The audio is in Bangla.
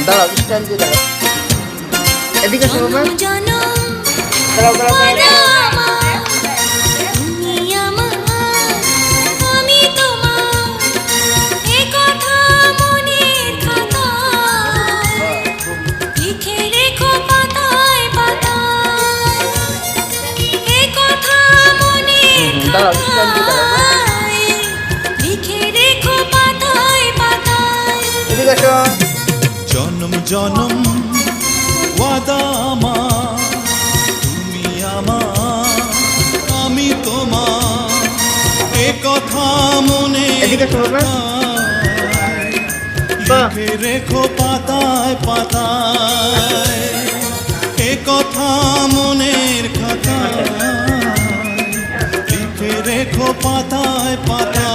দাঁড়াও স্টাইল দিয়ে দাঁড়াও এদিকে শোনো না দাঁড়াও স্টাইল দিয়ে দাঁড়াও এদিকে শোনো জনম জনম ওয়াদা আমার তুমি আমার আমি তোমার এ কথা মনে এদিকে শোনো না লিখে রেখো পাতায় পাতায় এ কথা মনের খাতায় লিখে রেখো পাতায় পাতায়